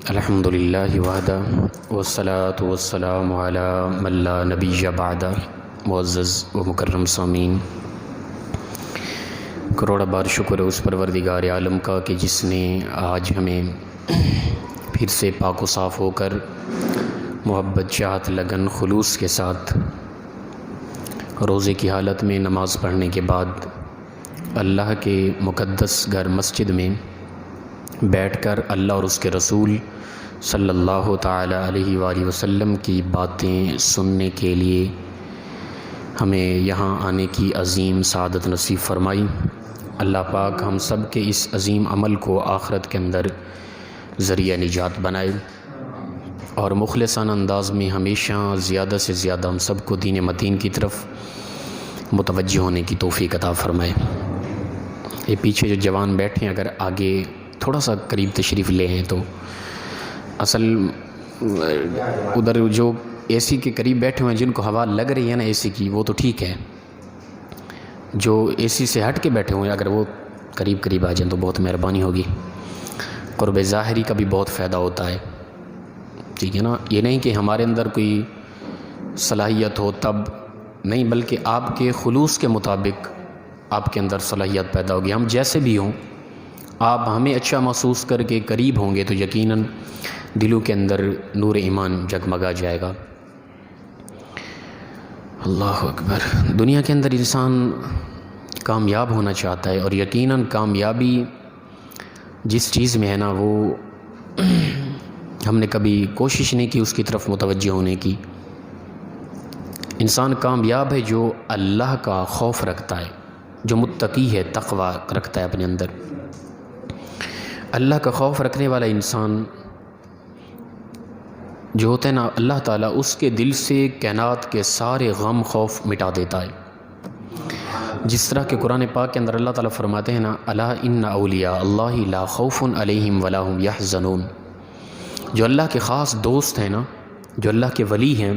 الحمدللہ وحدہ والصلاة والسلام علی من لا نبی بعدہ۔ معزز و مکرم سامعین، کروڑا بار شکر ہے اس پروردگار عالم کا کہ جس نے آج ہمیں پھر سے پاک و صاف ہو کر محبت، چاہت، لگن، خلوص کے ساتھ روزے کی حالت میں نماز پڑھنے کے بعد اللہ کے مقدس گھر مسجد میں بیٹھ کر اللہ اور اس کے رسول صلی اللہ تعالی علیہ وآلہ وسلم کی باتیں سننے کے لیے ہمیں یہاں آنے کی عظیم سعادت نصیب فرمائی۔ اللہ پاک ہم سب کے اس عظیم عمل کو آخرت کے اندر ذریعہ نجات بنائے اور مخلصانہ انداز میں ہمیشہ زیادہ سے زیادہ ہم سب کو دین متین کی طرف متوجہ ہونے کی توفیق عطا فرمائے۔ یہ پیچھے جو جوان بیٹھے ہیں اگر آگے تھوڑا سا قریب تشریف لے ہیں تو اصل ادھر جو اے سی کے قریب بیٹھے ہوئے ہیں جن کو ہوا لگ رہی ہے نا اے سی کی، وہ تو ٹھیک ہے، جو اے سی سے ہٹ کے بیٹھے ہوئے ہیں اگر وہ قریب قریب آ جائیں تو بہت مہربانی ہوگی۔ قرب ظاہری کا بھی بہت فائدہ ہوتا ہے، ٹھیک ہے نا؟ یہ نہیں کہ ہمارے اندر کوئی صلاحیت ہو تب نہیں، بلکہ آپ کے خلوص کے مطابق آپ کے اندر صلاحیت پیدا ہوگی۔ ہم جیسے بھی ہوں، آپ ہمیں اچھا محسوس کر کے قریب ہوں گے تو یقیناً دلوں کے اندر نور ایمان جگمگا جائے گا۔ اللہ اکبر۔ دنیا کے اندر انسان کامیاب ہونا چاہتا ہے اور یقیناً کامیابی جس چیز میں ہے نا وہ ہم نے کبھی کوشش نہیں کی اس کی طرف متوجہ ہونے کی۔ انسان کامیاب ہے جو اللہ کا خوف رکھتا ہے، جو متقی ہے، تقوی رکھتا ہے اپنے اندر۔ اللہ کا خوف رکھنے والا انسان جو ہوتا ہے نا، اللہ تعالیٰ اس کے دل سے کائنات کے سارے غم خوف مٹا دیتا ہے۔ جس طرح کہ قرآن پاک کے اندر اللہ تعالیٰ فرماتے ہیں نا، الا ان اولیاء اللہ لا خوف علیہم ولا هم یحزنون۔ جو اللہ کے خاص دوست ہیں نا، جو اللہ کے ولی ہیں،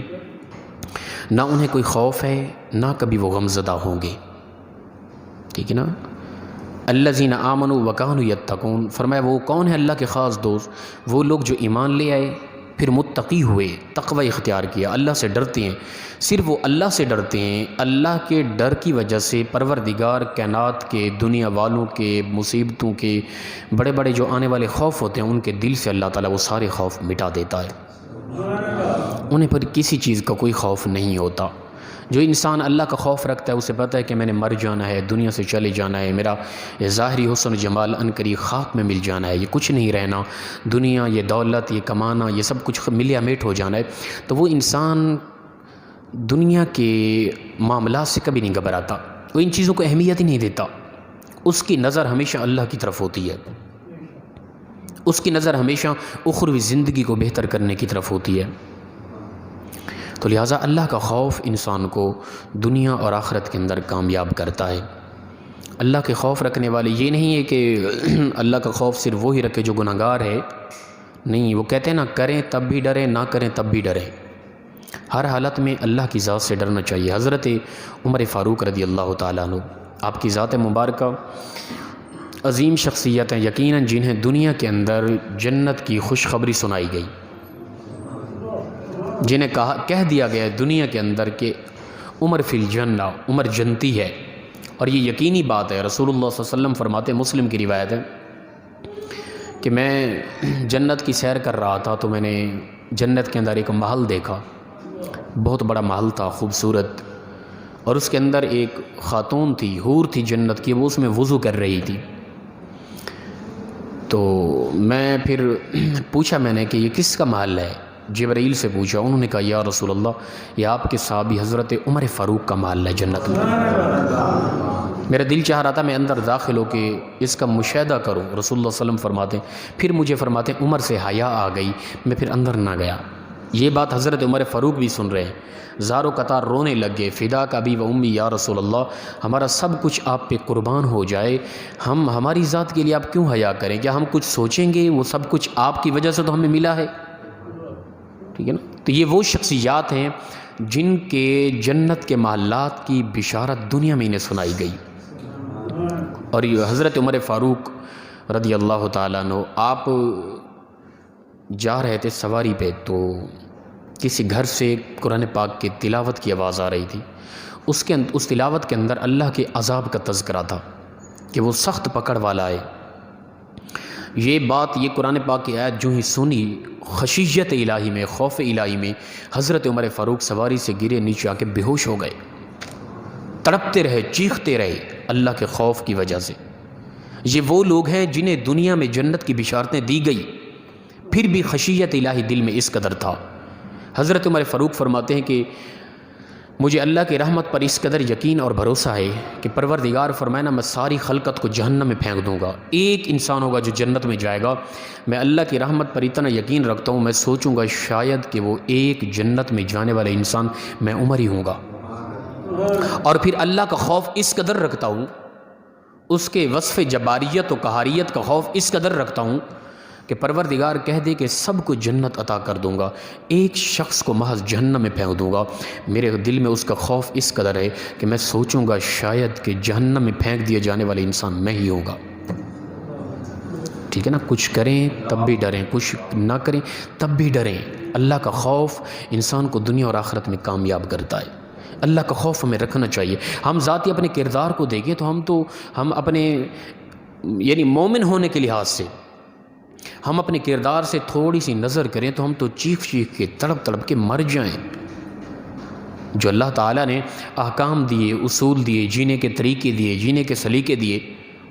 نہ انہیں کوئی خوف ہے نہ کبھی وہ غم زدہ ہوں گے، ٹھیک ہے نا؟ الذین آمنوا وکانوا یتقون، فرمایا وہ کون ہے اللہ کے خاص دوست؟ وہ لوگ جو ایمان لے آئے پھر متقی ہوئے، تقوی اختیار کیا، اللہ سے ڈرتے ہیں۔ صرف وہ اللہ سے ڈرتے ہیں، اللہ کے ڈر کی وجہ سے پروردگار کائنات کے، دنیا والوں کے، مصیبتوں کے، بڑے بڑے جو آنے والے خوف ہوتے ہیں ان کے دل سے اللہ تعالیٰ وہ سارے خوف مٹا دیتا ہے۔ انہیں پر کسی چیز کا کوئی خوف نہیں ہوتا۔ جو انسان اللہ کا خوف رکھتا ہے اسے پتہ ہے کہ میں نے مر جانا ہے، دنیا سے چلے جانا ہے، میرا یہ ظاہری حسن و جمال عنقریب خاک میں مل جانا ہے، یہ کچھ نہیں رہنا، دنیا، یہ دولت، یہ کمانا، یہ سب کچھ ملیا میٹ ہو جانا ہے، تو وہ انسان دنیا کے معاملات سے کبھی نہیں گھبراتا، وہ ان چیزوں کو اہمیت ہی نہیں دیتا۔ اس کی نظر ہمیشہ اللہ کی طرف ہوتی ہے، اس کی نظر ہمیشہ اخروی زندگی کو بہتر کرنے کی طرف ہوتی ہے۔ تو لہٰذا اللہ کا خوف انسان کو دنیا اور آخرت کے اندر کامیاب کرتا ہے۔ اللہ کے خوف رکھنے والے یہ نہیں ہے کہ اللہ کا خوف صرف وہی رکھے جو گناہ گار ہے، نہیں، وہ کہتے ہیں نا کریں تب بھی ڈریں، نہ کریں تب بھی ڈریں۔ ہر حالت میں اللہ کی ذات سے ڈرنا چاہیے۔ حضرت عمر فاروق رضی اللہ تعالیٰ عنہ، آپ کی ذات مبارکہ عظیم شخصیت ہیں یقیناً، جنہیں دنیا کے اندر جنت کی خوشخبری سنائی گئی، جنہیں کہہ دیا گیا ہے دنیا کے اندر کہ عمر فی الجنہ، عمر جنتی ہے، اور یہ یقینی بات ہے۔ رسول اللہ صلی اللہ علیہ وسلم فرماتے ہیں، مسلم کی روایت ہے کہ میں جنت کی سیر کر رہا تھا تو میں نے جنت کے اندر ایک محل دیکھا، بہت بڑا محل تھا، خوبصورت، اور اس کے اندر ایک خاتون تھی، حور تھی جنت کی، وہ اس میں وضو کر رہی تھی۔ تو میں پھر پوچھا میں نے کہ یہ کس کا محل ہے؟ جبرائیل سے پوچھا، انہوں نے کہا یا رسول اللہ یہ آپ کے صحابی حضرت عمر فاروق کا محل ہے جنت میں۔ میرا دل چاہ رہا تھا میں اندر داخل ہو کے اس کا مشاہدہ کروں۔ رسول اللہ صلی اللہ علیہ وسلم فرماتے ہیں، پھر مجھے فرماتے ہیں عمر سے حیا آ گئی، میں پھر اندر نہ گیا۔ یہ بات حضرت عمر فاروق بھی سن رہے ہیں، زارو قطار رونے لگ گئے، فدا کا ابی و امی یا رسول اللہ، ہمارا سب کچھ آپ پہ قربان ہو جائے، ہم ہماری ذات کے لیے آپ کیوں حیا کریں؟ کیا ہم کچھ سوچیں گے؟ وہ سب کچھ آپ کی وجہ سے تو ہمیں ملا ہے، ٹھیک ہے نا؟ تو یہ وہ شخصیات ہیں جن کے جنت کے محلات کی بشارت دنیا میں انہیں سنائی گئی۔ اور یہ حضرت عمر فاروق رضی اللہ تعالیٰ عنہ، آپ جا رہے تھے سواری پہ، تو کسی گھر سے قرآن پاک کی تلاوت کی آواز آ رہی تھی۔ اس تلاوت کے اندر اللہ کے عذاب کا تذکرہ تھا کہ وہ سخت پکڑ والا ہے۔ یہ بات، یہ قرآن پاک کی آیت جو ہی سنی، خشیت الہی میں، خوف الہی میں حضرت عمر فاروق سواری سے گرے، نیچے آ کے بے ہوش ہو گئے، تڑپتے رہے، چیختے رہے اللہ کے خوف کی وجہ سے۔ یہ وہ لوگ ہیں جنہیں دنیا میں جنت کی بشارتیں دی گئی، پھر بھی خشیت الہی دل میں اس قدر تھا۔ حضرت عمر فاروق فرماتے ہیں کہ مجھے اللہ کی رحمت پر اس قدر یقین اور بھروسہ ہے کہ پروردگار فرمائے نا، میں ساری خلقت کو جہنم میں پھینک دوں گا، ایک انسان ہوگا جو جنت میں جائے گا۔ میں اللہ کی رحمت پر اتنا یقین رکھتا ہوں، میں سوچوں گا شاید کہ وہ ایک جنت میں جانے والا انسان میں عمر ہی ہوں گا۔ اور پھر اللہ کا خوف اس قدر رکھتا ہوں، اس کے وصف جباریت و قہاریت کا خوف اس قدر رکھتا ہوں کہ پروردگار کہہ دے کہ سب کو جنت عطا کر دوں گا، ایک شخص کو محض جہنم میں پھینک دوں گا، میرے دل میں اس کا خوف اس قدر ہے کہ میں سوچوں گا شاید کہ جہنم میں پھینک دیے جانے والے انسان میں ہی ہوگا۔ ٹھیک ہے نا، کچھ کریں تب بھی ڈریں، کچھ نہ کریں تب بھی ڈریں۔ اللہ کا خوف انسان کو دنیا اور آخرت میں کامیاب کرتا ہے۔ اللہ کا خوف ہمیں رکھنا چاہیے۔ ہم ذاتی اپنے کردار کو دیکھیں تو ہم اپنے یعنی مومن ہونے کے لحاظ سے ہم اپنے کردار سے تھوڑی سی نظر کریں تو ہم تو چیخ کے تڑپ کے مر جائیں۔ جو اللہ تعالیٰ نے احکام دیے، اصول دیے، جینے کے طریقے دیے، جینے کے سلیقے دیے،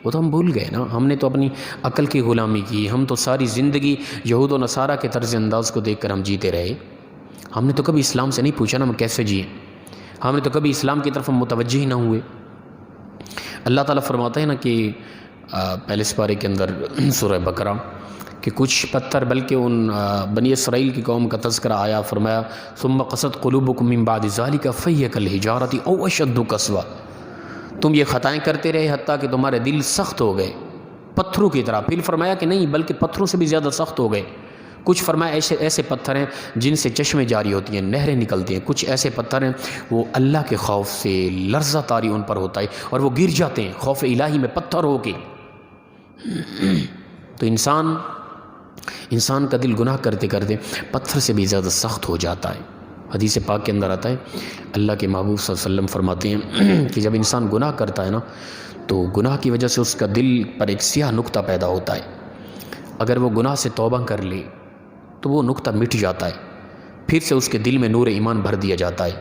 وہ تو ہم بھول گئے نا۔ ہم نے تو اپنی عقل کی غلامی کی، ہم تو ساری زندگی یہود و نصارہ کے طرز انداز کو دیکھ کر ہم جیتے رہے۔ ہم نے تو کبھی اسلام سے نہیں پوچھا نا ہم کیسے جئیں، ہم نے تو کبھی اسلام کی طرف ہم متوجہ ہی نہ ہوئے۔ اللہ تعالیٰ فرماتا ہے نا کہ پہلے سپارے کے اندر سورہ بقرہ کہ کچھ پتھر، بلکہ ان بنی اسرائیل کی قوم کا تذکرہ آیا، فرمایا ثم قست قلوبکم من بعد ذلک فہی کالحجارۃ او اشد قسوہ، تم یہ خطائیں کرتے رہے حتیٰ کہ تمہارے دل سخت ہو گئے پتھروں کی طرح۔ پھر فرمایا کہ نہیں، بلکہ پتھروں سے بھی زیادہ سخت ہو گئے۔ کچھ فرمایا ایسے پتھر ہیں جن سے چشمیں جاری ہوتی ہیں، نہریں نکلتی ہیں، کچھ ایسے پتھر ہیں وہ اللہ کے خوف سے لرزہ طاری ان پر ہوتا ہے اور وہ گر جاتے ہیں خوف الہی میں پتھر ہو کے۔ تو انسان کا دل گناہ کرتے کرتے پتھر سے بھی زیادہ سخت ہو جاتا ہے۔ حدیث پاک کے اندر آتا ہے، اللہ کے محبوب صلی اللہ علیہ وسلم فرماتے ہیں کہ جب انسان گناہ کرتا ہے نا تو گناہ کی وجہ سے اس کا دل پر ایک سیاہ نقطہ پیدا ہوتا ہے۔ اگر وہ گناہ سے توبہ کر لے تو وہ نقطہ مٹ جاتا ہے، پھر سے اس کے دل میں نور ایمان بھر دیا جاتا ہے۔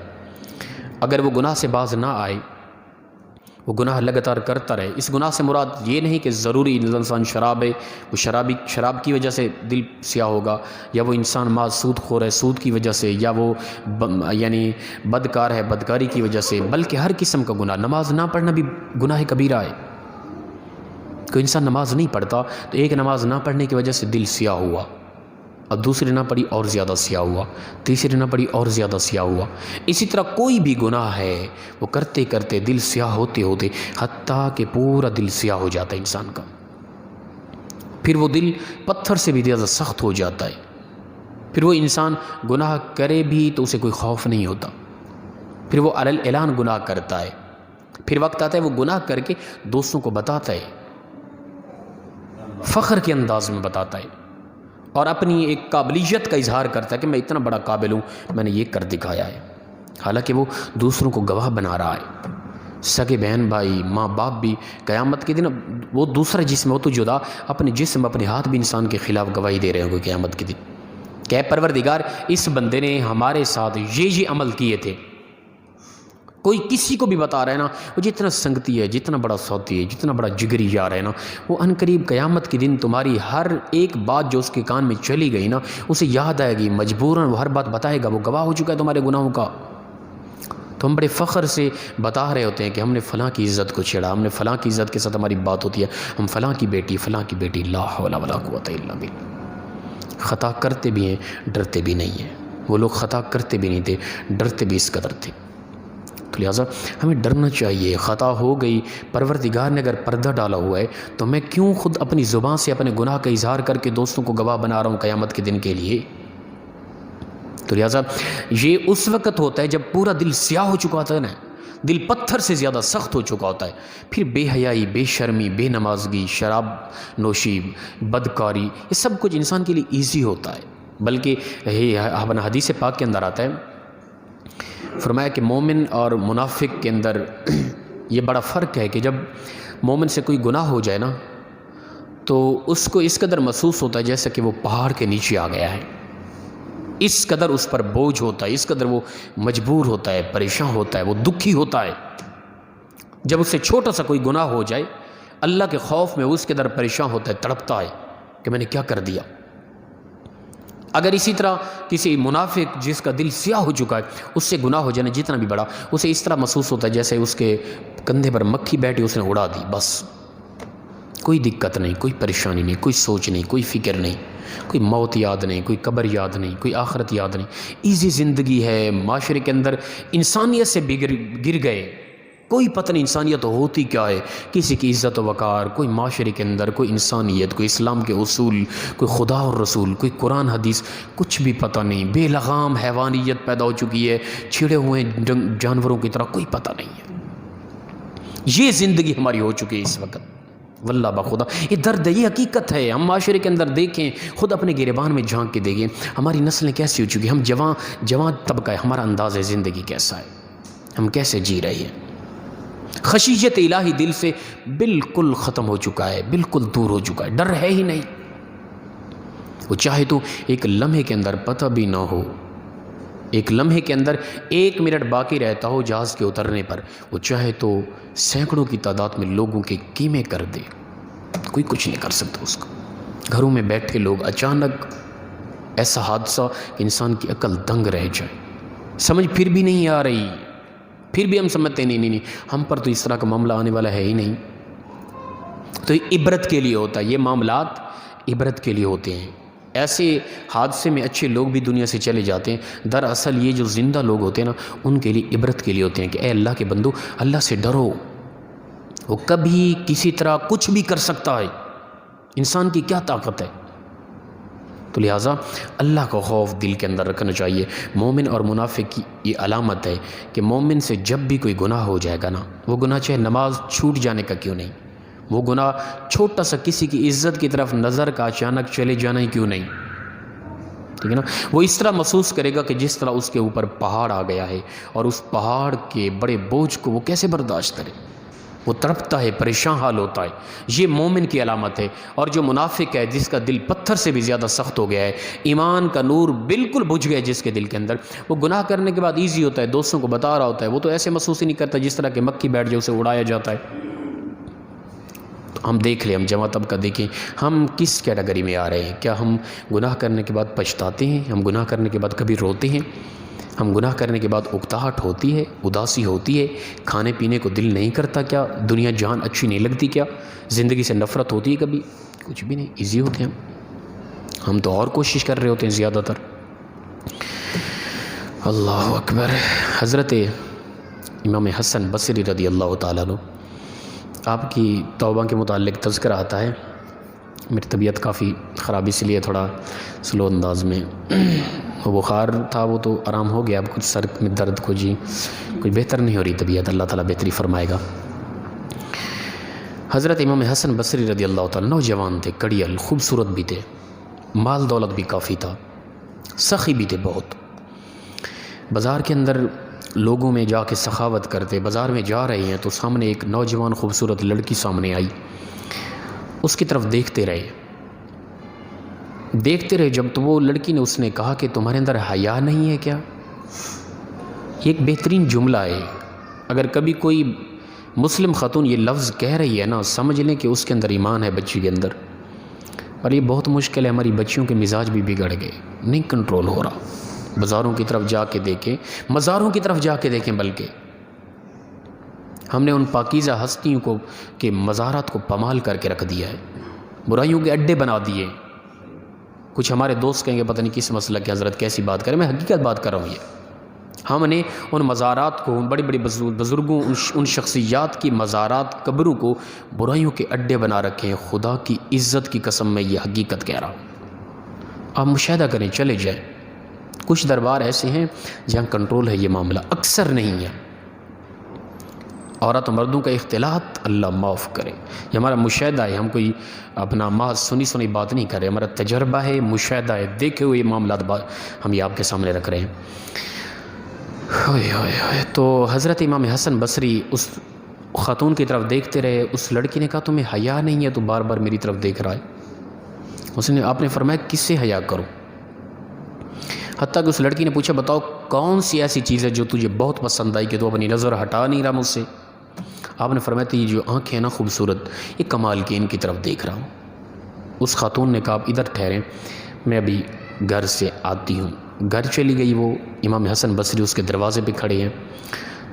اگر وہ گناہ سے باز نہ آئے، وہ گناہ لگاتار کرتا رہے، اس گناہ سے مراد یہ نہیں کہ ضروری انسان شراب ہے، وہ شراب کی وجہ سے دل سیاہ ہوگا، یا وہ انسان سود خور ہے سود کی وجہ سے، یا وہ یعنی بدکار ہے بدکاری کی وجہ سے، بلکہ ہر قسم کا گناہ۔ نماز نہ پڑھنا بھی گناہ کبیرہ ہے۔ کوئی انسان نماز نہیں پڑھتا تو ایک نماز نہ پڑھنے کی وجہ سے دل سیاہ ہوا، اور دوسری نہ پڑھی اور زیادہ سیاہ ہوا، تیسری نہ پڑھی اور زیادہ سیاہ ہوا۔ اسی طرح کوئی بھی گناہ ہے وہ کرتے کرتے دل سیاہ ہوتے ہوتے حتیٰ کہ پورا دل سیاہ ہو جاتا ہے انسان کا، پھر وہ دل پتھر سے بھی زیادہ سخت ہو جاتا ہے۔ پھر وہ انسان گناہ کرے بھی تو اسے کوئی خوف نہیں ہوتا، پھر وہ علی الاعلان گناہ کرتا ہے، پھر وقت آتا ہے وہ گناہ کر کے دوستوں کو بتاتا ہے، فخر کے انداز میں بتاتا ہے، اور اپنی ایک قابلیت کا اظہار کرتا ہے کہ میں اتنا بڑا قابل ہوں، میں نے یہ کر دکھایا ہے، حالانکہ وہ دوسروں کو گواہ بنا رہا ہے۔ سگے بہن بھائی ماں باپ بھی قیامت کے دن، وہ دوسرا جسم ہو تو جدا، اپنے جسم اپنے ہاتھ بھی انسان کے خلاف گواہی دے رہے ہوں گے قیامت کے دن کہ پروردگار اس بندے نے ہمارے ساتھ یہ عمل کیے تھے۔ کوئی کسی کو بھی بتا رہا ہے نا، وہ جتنا سنگتی ہے، جتنا بڑا سوتی ہے، جتنا بڑا جگری یار ہے نا، وہ عنقریب قیامت کے دن تمہاری ہر ایک بات جو اس کے کان میں چلی گئی نا اسے یاد آئے گی، مجبوراً وہ ہر بات بتائے گا، وہ گواہ ہو چکا ہے تمہارے گناہوں کا۔ تو ہم بڑے فخر سے بتا رہے ہوتے ہیں کہ ہم نے فلاں کی عزت کو چھیڑا، ہم نے فلاں کی عزت کے ساتھ ہماری بات ہوتی ہے، ہم فلاں کی بیٹی لا حول ولا قوت الا باللہ۔ خطا کرتے بھی ہیں ڈرتے بھی نہیں ہیں، وہ لوگ خطا کرتے بھی نہیں تھے، ڈرتے بھی اس قدر تھے۔ تو لہٰذا ہمیں ڈرنا چاہیے، خطا ہو گئی، پروردگار نے اگر پردہ ڈالا ہوا ہے تو میں کیوں خود اپنی زبان سے اپنے گناہ کا اظہار کر کے دوستوں کو گواہ بنا رہا ہوں قیامت کے دن کے لیے۔ تو لہٰذا یہ اس وقت ہوتا ہے جب پورا دل سیاہ ہو چکا ہوتا ہے نا، دل پتھر سے زیادہ سخت ہو چکا ہوتا ہے، پھر بے حیائی، بے شرمی، بے نمازگی، شراب نوشی، بدکاری، یہ سب کچھ انسان کے لیے ایزی ہوتا ہے۔ بلکہ حدیث پاک کے اندر آتا ہے، فرمایا کہ مومن اور منافق کے اندر یہ بڑا فرق ہے کہ جب مومن سے کوئی گناہ ہو جائے نا تو اس کو اس قدر محسوس ہوتا ہے جیسا کہ وہ پہاڑ کے نیچے آ گیا ہے، اس قدر اس پر بوجھ ہوتا ہے، اس قدر وہ مجبور ہوتا ہے، پریشان ہوتا ہے، وہ دکھی ہوتا ہے۔ جب اس سے چھوٹا سا کوئی گناہ ہو جائے اللہ کے خوف میں اس قدر پریشان ہوتا ہے، تڑپتا ہے کہ میں نے کیا کر دیا۔ اگر اسی طرح کسی منافق جس کا دل سیاہ ہو چکا ہے اس سے گناہ ہو جانا جتنا بھی بڑا، اسے اس طرح محسوس ہوتا ہے جیسے اس کے کندھے پر مکھی بیٹھی اس نے اڑا دی، بس کوئی دقت نہیں، کوئی پریشانی نہیں، کوئی سوچ نہیں، کوئی فکر نہیں، کوئی موت یاد نہیں، کوئی قبر یاد نہیں، کوئی آخرت یاد نہیں، ایزی زندگی ہے۔ معاشرے کے اندر انسانیت سے گر گئے، کوئی پتہ نہیں انسانیت ہوتی کیا ہے، کسی کی عزت و وقار، کوئی معاشرے کے اندر کوئی انسانیت، کوئی اسلام کے اصول، کوئی خدا اور رسول، کوئی قرآن حدیث، کچھ بھی پتہ نہیں، بے لغام حیوانیت پیدا ہو چکی ہے، چھڑے ہوئے جانوروں کی طرح، کوئی پتہ نہیں ہے۔ یہ زندگی ہماری ہو چکی ہے اس وقت، واللہ بخدا یہ درد ہے، یہ حقیقت ہے۔ ہم معاشرے کے اندر دیکھیں، خود اپنے گریبان میں جھانک کے دیکھیں، ہماری نسلیں کیسی ہو چکی ہیں، ہم جوان طبقہ ہے، ہمارا انداز زندگی کیسا ہے، ہم کیسے جی رہے ہیں۔ خشیت الہی دل سے بالکل ختم ہو چکا ہے، بالکل دور ہو چکا ہے، ڈر ہے ہی نہیں۔ وہ چاہے تو ایک لمحے کے اندر پتہ بھی نہ ہو، ایک لمحے کے اندر 1 منٹ باقی رہتا ہو جہاز کے اترنے پر، وہ چاہے تو سینکڑوں کی تعداد میں لوگوں کے قیمے کر دے، کوئی کچھ نہیں کر سکتا اس کو۔ گھروں میں بیٹھے لوگ، اچانک ایسا حادثہ کہ انسان کی عقل دنگ رہ جائے، سمجھ پھر بھی نہیں آ رہی، پھر بھی ہم سمجھتے نہیں ہم پر تو اس طرح کا معاملہ آنے والا ہے ہی نہیں۔ تو یہ عبرت کے لیے ہوتا ہے، یہ معاملات عبرت کے لیے ہوتے ہیں۔ ایسے حادثے میں اچھے لوگ بھی دنیا سے چلے جاتے ہیں، دراصل یہ جو زندہ لوگ ہوتے ہیں نا ان کے لیے عبرت کے لیے ہوتے ہیں کہ اے اللہ کے بندو، اللہ سے ڈرو، وہ کبھی کسی طرح کچھ بھی کر سکتا ہے، انسان کی کیا طاقت ہے۔ تو لہٰذا اللہ کا خوف دل کے اندر رکھنا چاہیے۔ مومن اور منافق کی یہ علامت ہے کہ مومن سے جب بھی کوئی گناہ ہو جائے گا نا، وہ گناہ چاہے نماز چھوٹ جانے کا کیوں نہیں، وہ گناہ چھوٹا سا کسی کی عزت کی طرف نظر کا اچانک چلے جانا ہی کیوں نہیں، ٹھیک ہے نا، وہ اس طرح محسوس کرے گا کہ جس طرح اس کے اوپر پہاڑ آ گیا ہے، اور اس پہاڑ کے بڑے بوجھ کو وہ کیسے برداشت کرے، وہ تڑپتا ہے، پریشان حال ہوتا ہے۔ یہ مومن کی علامت ہے۔ اور جو منافق ہے، جس کا دل پتھر سے بھی زیادہ سخت ہو گیا ہے، ایمان کا نور بالکل بجھ گیا جس کے دل کے اندر، وہ گناہ کرنے کے بعد ایزی ہوتا ہے، دوستوں کو بتا رہا ہوتا ہے، وہ تو ایسے محسوس ہی نہیں کرتا جس طرح کہ مکھی بیٹھ جائے اسے اڑایا جاتا ہے۔ ہم دیکھ لیں، ہم جمع طبقہ دیکھیں، ہم کس کیٹیگری میں آ رہے ہیں؟ کیا ہم گناہ کرنے کے بعد پچھتاتے ہیں؟ ہم گناہ کرنے کے بعد کبھی روتے ہیں؟ ہم گناہ کرنے کے بعد اکتاہٹ ہوتی ہے، اداسی ہوتی ہے، کھانے پینے کو دل نہیں کرتا کیا؟ دنیا جہان اچھی نہیں لگتی کیا؟ زندگی سے نفرت ہوتی ہے کبھی؟ کچھ بھی نہیں، ایزی ہوتے ہیں ہم تو اور کوشش کر رہے ہوتے ہیں زیادہ تر۔ اللہ اکبر۔ حضرت امام حسن بصری رضی اللہ تعالیٰ عنہ، آپ کی توبہ کے متعلق تذکرہ آتا ہے۔ میری طبیعت کافی خراب اس لیے تھوڑا سلو انداز میں، وہ بخار تھا وہ تو آرام ہو گیا، اب کچھ سر میں درد کو جی کچھ بہتر نہیں ہو رہی طبیعت، اللہ تعالیٰ بہتری فرمائے گا۔ حضرت امام حسن بصری رضی اللہ تعالیٰ نوجوان تھے، کڑیل، خوبصورت بھی تھے، مال دولت بھی کافی تھا، سخی بھی تھے بہت۔ بازار کے اندر لوگوں میں جا کے سخاوت کرتے، بازار میں جا رہے ہیں تو سامنے ایک نوجوان خوبصورت لڑکی سامنے آئی، اس کی طرف دیکھتے رہے جب تو وہ لڑکی نے اس نے کہا کہ تمہارے اندر حیا نہیں ہے کیا؟ یہ ایک بہترین جملہ ہے، اگر کبھی کوئی مسلم خاتون یہ لفظ کہہ رہی ہے نا، سمجھ لیں کہ اس کے اندر ایمان ہے بچی کے اندر۔ اور یہ بہت مشکل ہے، ہماری بچیوں کے مزاج بھی بگڑ گئے، نہیں کنٹرول ہو رہا۔ بازاروں کی طرف جا کے دیکھیں، مزاروں کی طرف جا کے دیکھیں، بلکہ ہم نے ان پاکیزہ ہستیوں کو کہ مزارات کو پامال کر کے رکھ دیا ہے، برائیوں کے اڈے بنا دیے۔ کچھ ہمارے دوست کہیں گے پتہ نہیں کس مسئلہ کی حضرت کیسی بات کریں، میں حقیقت بات کر رہا ہوں۔ یہ ہم نے ان مزارات کو، بڑے بڑے بزرگوں، ان شخصیات کی مزارات، قبروں کو برائیوں کے اڈے بنا رکھے ہیں۔ خدا کی عزت کی قسم میں یہ حقیقت کہہ رہا ہوں، آپ مشاہدہ کریں، چلے جائیں۔ کچھ دربار ایسے ہیں جہاں کنٹرول ہے یہ معاملہ، اکثر نہیں ہے۔ عورت و مردوں کا اختلاط اللہ معاف کرے. یہ ہمارا مشاہدہ ہے، ہم کوئی اپنا محض سنی بات نہیں کر رہے، ہمارا تجربہ ہے، مشاہدہ ہے، دیکھے ہوئے معاملات ہم یہ آپ کے سامنے رکھ رہے ہیں. تو حضرت امام حسن بصری اس خاتون کی طرف دیکھتے رہے. اس لڑکی نے کہا تمہیں حیا نہیں ہے، تو بار بار میری طرف دیکھ رہا ہے. آپ نے فرمایا کس سے حیا کرو؟ حتیٰ کہ اس لڑکی نے پوچھا بتاؤ کون سی ایسی چیز ہے جو تجھے بہت پسند آئی کہ تو اپنی نظر ہٹا نہیں رہا مجھ سے؟ آپ نے فرمایا یہ جو آنکھیں نا خوبصورت، یہ کمال کی ان کی طرف دیکھ رہا ہوں. اس خاتون نے کہا آپ ادھر ٹھہریں، میں ابھی گھر سے آتی ہوں. گھر چلی گئی. وہ امام حسن بصری اس کے دروازے پہ کھڑے ہیں.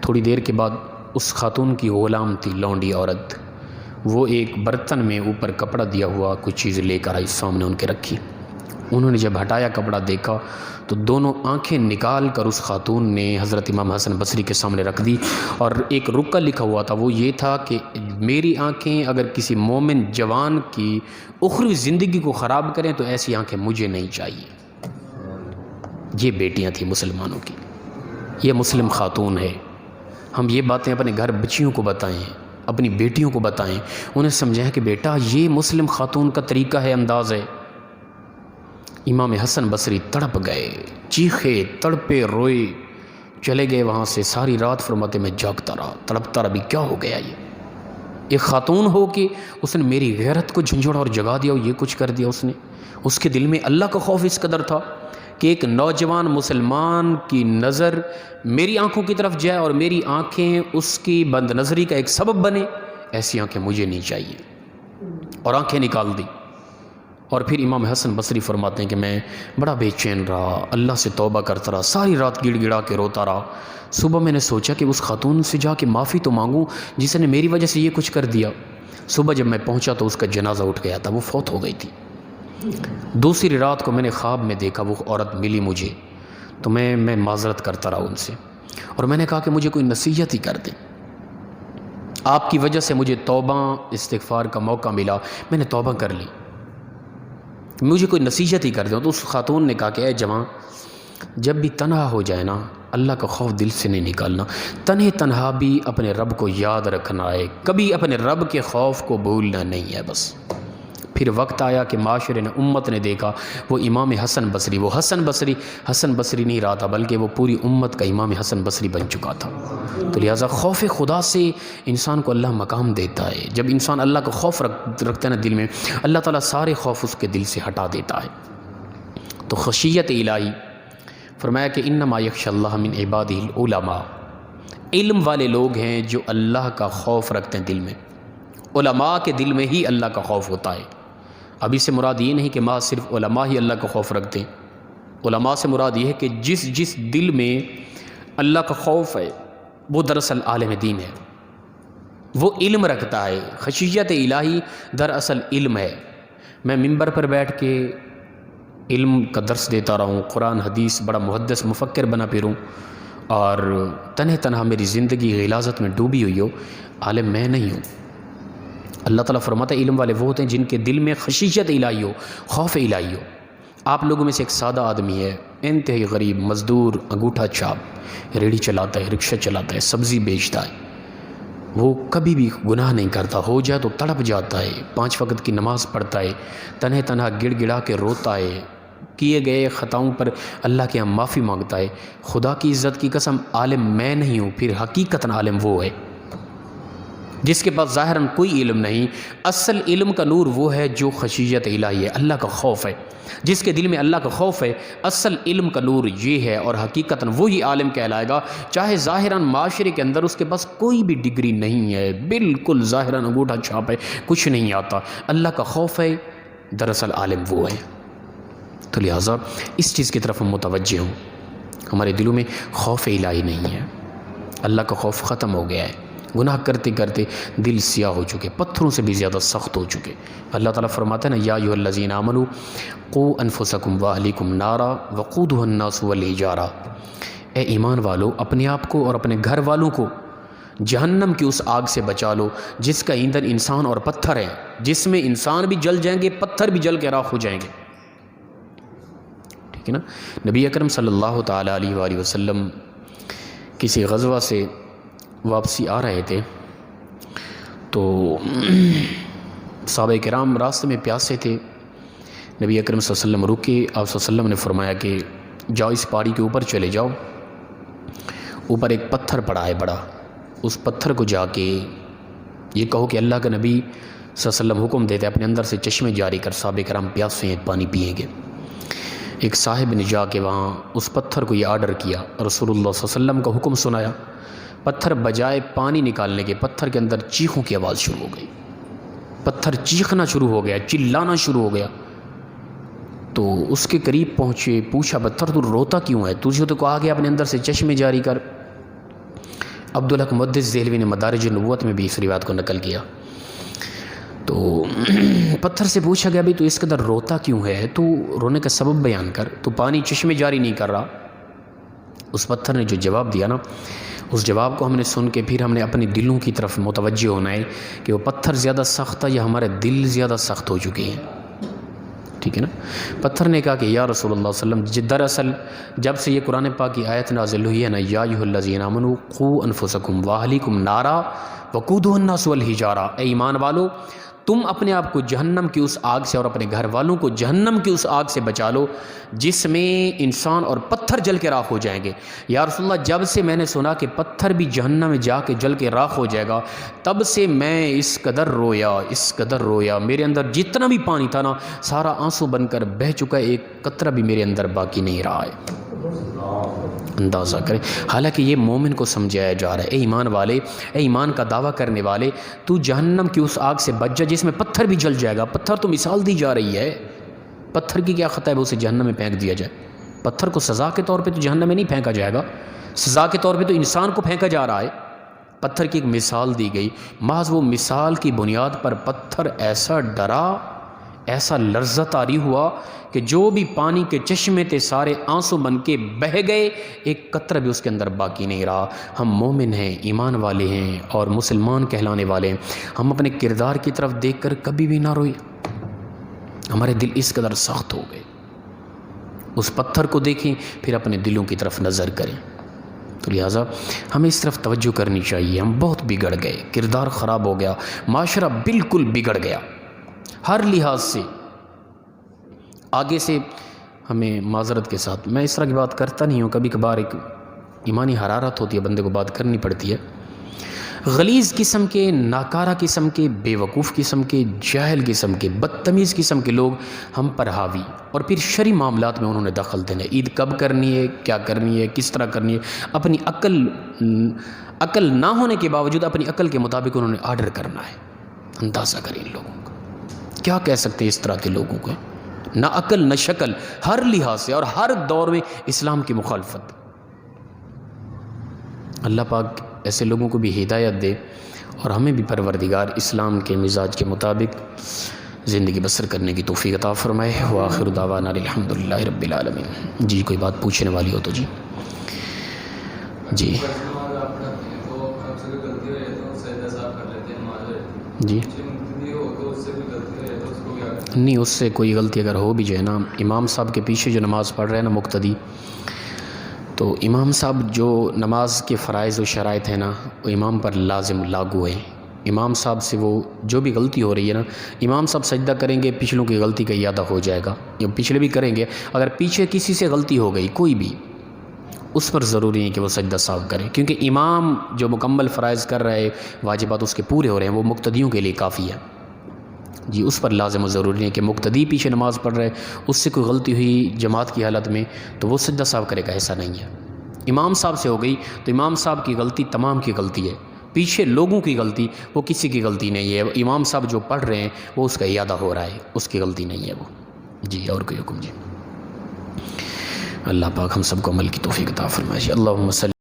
تھوڑی دیر کے بعد اس خاتون کی غلام تھی، لونڈی عورت، وہ ایک برتن میں اوپر کپڑا دیا ہوا کچھ چیز لے کر آئی، سامنے ان کے رکھی. انہوں نے جب ہٹایا کپڑا دیکھا تو دونوں آنکھیں نکال کر اس خاتون نے حضرت امام حسن بصری کے سامنے رکھ دی. اور ایک رکا لکھا ہوا تھا، وہ یہ تھا کہ میری آنکھیں اگر کسی مومن جوان کی اخروی زندگی کو خراب کریں تو ایسی آنکھیں مجھے نہیں چاہیے. یہ بیٹیاں تھیں مسلمانوں کی، یہ مسلم خاتون ہے. ہم یہ باتیں اپنے گھر بچیوں کو بتائیں، اپنی بیٹیوں کو بتائیں، انہیں سمجھائیں کہ بیٹا یہ مسلم خاتون کا طریقہ ہے، انداز ہے. امام حسن بصری تڑپ گئے، چیخے، تڑپے، روئے، چلے گئے وہاں سے. ساری رات فرماتے میں جاگتا رہا، تڑپتا رہا، بھی کیا ہو گیا یہ؟ ایک خاتون ہو کہ اس نے میری غیرت کو جھنجھوڑا اور جگا دیا، اور یہ کچھ کر دیا اس نے. اس کے دل میں اللہ کا خوف اس قدر تھا کہ ایک نوجوان مسلمان کی نظر میری آنکھوں کی طرف جائے اور میری آنکھیں اس کی بند نظری کا ایک سبب بنے. ایسی آنکھیں مجھے نہیں چاہیے. اور آنکھیں نکال دی. اور پھر امام حسن بصری فرماتے ہیں کہ میں بڑا بے چین رہا، اللہ سے توبہ کرتا رہا، ساری رات گڑ گڑا کے روتا رہا. صبح میں نے سوچا کہ اس خاتون سے جا کے معافی تو مانگوں جس نے میری وجہ سے یہ کچھ کر دیا. صبح جب میں پہنچا تو اس کا جنازہ اٹھ گیا تھا، وہ فوت ہو گئی تھی. دوسری رات کو میں نے خواب میں دیکھا وہ عورت ملی مجھے، تو میں معذرت کرتا رہا ان سے، اور میں نے کہا کہ مجھے کوئی نصیحت ہی کر دیں. آپ کی وجہ سے مجھے توبہ استغفار کا موقع ملا، میں نے توبہ کر لی، مجھے کوئی نصیحت ہی کر دیں. تو اس خاتون نے کہا کہ اے جوان، جب بھی تنہا ہو جائے نا، اللہ کا خوف دل سے نہیں نکالنا. تنہا بھی اپنے رب کو یاد رکھنا ہے، کبھی اپنے رب کے خوف کو بھولنا نہیں ہے بس. پھر وقت آیا کہ معاشرے نے، امت نے دیکھا وہ امام حسن بصری، وہ حسن بصری نہیں رہا تھا، بلکہ وہ پوری امت کا امام حسن بصری بن چکا تھا. تو لہٰذا خوف خدا سے انسان کو اللہ مقام دیتا ہے. جب انسان اللہ کا خوف رکھتا ہے نا دل میں، اللہ تعالیٰ سارے خوف اس کے دل سے ہٹا دیتا ہے. تو خشیت الہی فرمایا کہ انما یخشی اللہ من عبادہ العلماء، علم والے لوگ ہیں جو اللہ کا خوف رکھتے ہیں دل میں. علماء کے دل میں ہی اللہ کا خوف ہوتا ہے. اب اس سے مراد یہ نہیں کہ ماں صرف علماء ہی اللہ کا خوف رکھتے ہیں. علماء سے مراد یہ ہے کہ جس دل میں اللہ کا خوف ہے وہ دراصل عالم دین ہے، وہ علم رکھتا ہے. خشیت الہی دراصل علم ہے. میں ممبر پر بیٹھ کے علم کا درس دیتا رہا ہوں، قرآن حدیث بڑا محدث مفکر بنا پھروں، اور تنہا میری زندگی غلاظت میں ڈوبی ہوئی ہو، عالم میں نہیں ہوں. اللہ تعالیٰ فرماتا ہے علم والے وہ ہوتے ہیں جن کے دل میں خشیت الہی ہو، خوف الہی ہو. آپ لوگوں میں سے ایک سادہ آدمی ہے، انتہائی غریب مزدور، انگوٹھا چھاپ، ریڑھی چلاتا ہے، رکشہ چلاتا ہے، سبزی بیچتا ہے. وہ کبھی بھی گناہ نہیں کرتا، ہو جائے تو تڑپ جاتا ہے، 5 وقت کی نماز پڑھتا ہے، تنہا گڑ گڑا کے روتا ہے، کیے گئے خطاؤں پر اللہ کے ہم معافی مانگتا ہے. خدا کی عزت کی قسم عالم میں نہیں ہوں. پھر حقیقتاً عالم وہ ہے جس کے پاس ظاہراً کوئی علم نہیں. اصل علم کا نور وہ ہے جو خشیت الہی ہے، اللہ کا خوف ہے. جس کے دل میں اللہ کا خوف ہے، اصل علم کا نور یہ ہے، اور حقیقتاً وہی عالم کہلائے گا. چاہے ظاہراً معاشرے کے اندر اس کے پاس کوئی بھی ڈگری نہیں ہے، بالکل ظاہراً انگوٹھا چھاپ ہے، کچھ نہیں آتا، اللہ کا خوف ہے، دراصل عالم وہ ہے. تو لہٰذا اس چیز کی طرف ہم متوجہ ہوں. ہمارے دلوں میں خوف الہی نہیں ہے، اللہ کا خوف ختم ہو گیا ہے. گناہ کرتے کرتے دل سیاہ ہو چکے، پتھروں سے بھی زیادہ سخت ہو چکے. اللہ تعالیٰ فرماتا ہے نا، یا ایھا الذین آمنوا قوا انفسکم واہلیکم نارا وقودھا الناس والحجارہ، اے ایمان والو اپنے آپ کو اور اپنے گھر والوں کو جہنم کی اس آگ سے بچا لو جس کا ایندھن انسان اور پتھر ہے، جس میں انسان بھی جل جائیں گے، پتھر بھی جل کے راکھ ہو جائیں گے. ٹھیک ہے نا. نبی اکرم صلی اللہ تعالیٰ علیہ وآلہ وسلم کسی غزوہ سے واپسی آ رہے تھے. تو صحابہ کرام راستے میں پیاسے تھے، نبی اکرم صلی اللہ علیہ وسلم رکے، آپ صلی اللہ علیہ وسلم نے فرمایا کہ جاؤ اس پہاڑی کے اوپر چلے جاؤ، اوپر ایک پتھر پڑا ہے بڑا، اس پتھر کو جا کے یہ کہو کہ اللہ کا نبی صلی اللہ علیہ وسلم حکم دیتے اپنے اندر سے چشمے جاری کر، صحابہ کرام پیاسے ہیں پانی پئیں گے۔ ایک صاحب نے جا کے وہاں اس پتھر کو یہ آرڈر کیا، رسول اللہ صلی اللہ علیہ وسلم کا حکم سنایا، پتھر بجائے پانی نکالنے کے پتھر کے اندر چیخوں کی آواز شروع ہو گئی، پتھر چیخنا شروع ہو گیا، چلانا شروع ہو گیا۔ تو اس کے قریب پہنچے، پوچھا پتھر تو روتا کیوں ہے، تجھے تو کہا گیا اپنے اندر سے چشمے جاری کر۔ عبدالحق محدث دہلوی نے مدارج النبوت میں بھی اس روایت کو نقل کیا۔ تو پتھر سے پوچھا گیا بھی تو اس قدر روتا کیوں ہے، تو رونے کا سبب بیان کر، تو پانی چشمے جاری نہیں کر رہا۔ اس پتھر نے جو جواب دیا نا، اس جواب کو ہم نے سن کے پھر ہم نے اپنے دلوں کی طرف متوجہ ہونا ہے کہ وہ پتھر زیادہ سخت تھا یا ہمارے دل زیادہ سخت ہو چکے ہیں، ٹھیک ہے نا۔ پتھر نے کہا کہ یا رسول اللہ صلی اللہ علیہ وسلم، دراصل جب سے یہ قرآن پاک کی آیت نازل ہوئی ہے نا، یا ایھا الذین آمنوا قوا انفسکم واہلیکم نارا وقودھا الناس والحجارہ، اے ایمان والو تم اپنے آپ کو جہنم کی اس آگ سے اور اپنے گھر والوں کو جہنم کی اس آگ سے بچا لو جس میں انسان اور پتھر جل کے راکھ ہو جائیں گے۔ یا رسول اللہ جب سے میں نے سنا کہ پتھر بھی جہنم میں جا کے جل کے راکھ ہو جائے گا، تب سے میں اس قدر رویا، میرے اندر جتنا بھی پانی تھا نا سارا آنسو بن کر بہہ چکا ہے، ایک قطرہ بھی میرے اندر باقی نہیں رہا ہے۔ اندازہ کریں، حالانکہ یہ مومن کو سمجھایا جا رہا ہے، اے ایمان والے، اے ایمان کا دعویٰ کرنے والے، تو جہنم کی اس آگ سے بچ جا جس میں پتھر بھی جل جائے گا۔ پتھر تو مثال دی جا رہی ہے، پتھر کی کیا خطا ہے وہ اسے جہنم میں پھینک دیا جائے؟ پتھر کو سزا کے طور پہ تو جہنم میں نہیں پھینکا جائے گا، سزا کے طور پہ تو انسان کو پھینکا جا رہا ہے۔ پتھر کی ایک مثال دی گئی، محض وہ مثال کی بنیاد پر پتھر ایسا ڈرا، ایسا لرزہ طاری ہوا کہ جو بھی پانی کے چشمے تھے سارے آنسو بن کے بہہ گئے، ایک قطرہ بھی اس کے اندر باقی نہیں رہا۔ ہم مومن ہیں، ایمان والے ہیں اور مسلمان کہلانے والے ہیں، ہم اپنے کردار کی طرف دیکھ کر کبھی بھی نہ روئے، ہمارے دل اس قدر سخت ہو گئے۔ اس پتھر کو دیکھیں پھر اپنے دلوں کی طرف نظر کریں۔ تو لہٰذا ہمیں اس طرف توجہ کرنی چاہیے، ہم بہت بگڑ گئے، کردار خراب ہو گیا، معاشرہ بالکل بگڑ گیا ہر لحاظ سے۔ آگے سے ہمیں معذرت کے ساتھ، میں اس طرح کی بات کرتا نہیں ہوں، کبھی کبھار ایک ایمانی حرارت ہوتی ہے، بندے کو بات کرنی پڑتی ہے۔ غلیظ قسم کے، ناکارہ قسم کے، بے وقوف قسم کے، جاہل قسم کے، بدتمیز قسم کے لوگ ہم پر حاوی، اور پھر شرعی معاملات میں انہوں نے دخل دینا ہے، عید کب کرنی ہے، کیا کرنی ہے، کس طرح کرنی ہے، اپنی عقل نہ ہونے کے باوجود اپنی عقل کے مطابق انہوں نے آرڈر کرنا ہے۔ اندازہ کریں ان لوگوں کا، کیا کہہ سکتے ہیں اس طرح کے لوگوں کو؟ نہ عقل نہ شکل، ہر لحاظ سے اور ہر دور میں اسلام کی مخالفت۔ اللہ پاک ایسے لوگوں کو بھی ہدایت دے اور ہمیں بھی پروردگار اسلام کے مزاج کے مطابق زندگی بسر کرنے کی توفیق عطا فرمائے۔ وآخر دعوانا الحمدللہ رب العالمین۔ جی کوئی بات پوچھنے والی ہو تو جی جی جی نہیں، اس سے کوئی غلطی اگر ہو بھی جائے نا، امام صاحب کے پیچھے جو نماز پڑھ رہے ہیں نا مقتدی، تو امام صاحب جو نماز کے فرائض و شرائط ہیں نا وہ امام پر لازم لاگو ہیں۔ امام صاحب سے وہ جو بھی غلطی ہو رہی ہے نا، امام صاحب سجدہ کریں گے، پچھلوں کی غلطی کا اعادہ ہو جائے گا، یا پچھلے بھی کریں گے، اگر پیچھے کسی سے غلطی ہو گئی کوئی بھی، اس پر ضروری نہیں کہ وہ سجدہ صاحب کریں، کیونکہ امام جو مکمل فرائض کر رہے، واجبات اس کے پورے ہو رہے ہیں، وہ مقتدیوں کے لیے کافی ہے جی۔ اس پر لازم و ضروری نہیں کہ مقتدی پیچھے نماز پڑھ رہے، اس سے کوئی غلطی ہوئی جماعت کی حالت میں تو وہ سجدہ صاحب کرے گا، ایسا نہیں ہے۔ امام صاحب سے ہو گئی تو امام صاحب کی غلطی تمام کی غلطی ہے، پیچھے لوگوں کی غلطی وہ کسی کی غلطی نہیں ہے، امام صاحب جو پڑھ رہے ہیں وہ اس کا اعادہ ہو رہا ہے، اس کی غلطی نہیں ہے وہ جی۔ اور کوئی حکم جی؟ اللہ پاک ہم سب کو عمل کی توفیق عطا فرمائے۔ اللہم صلی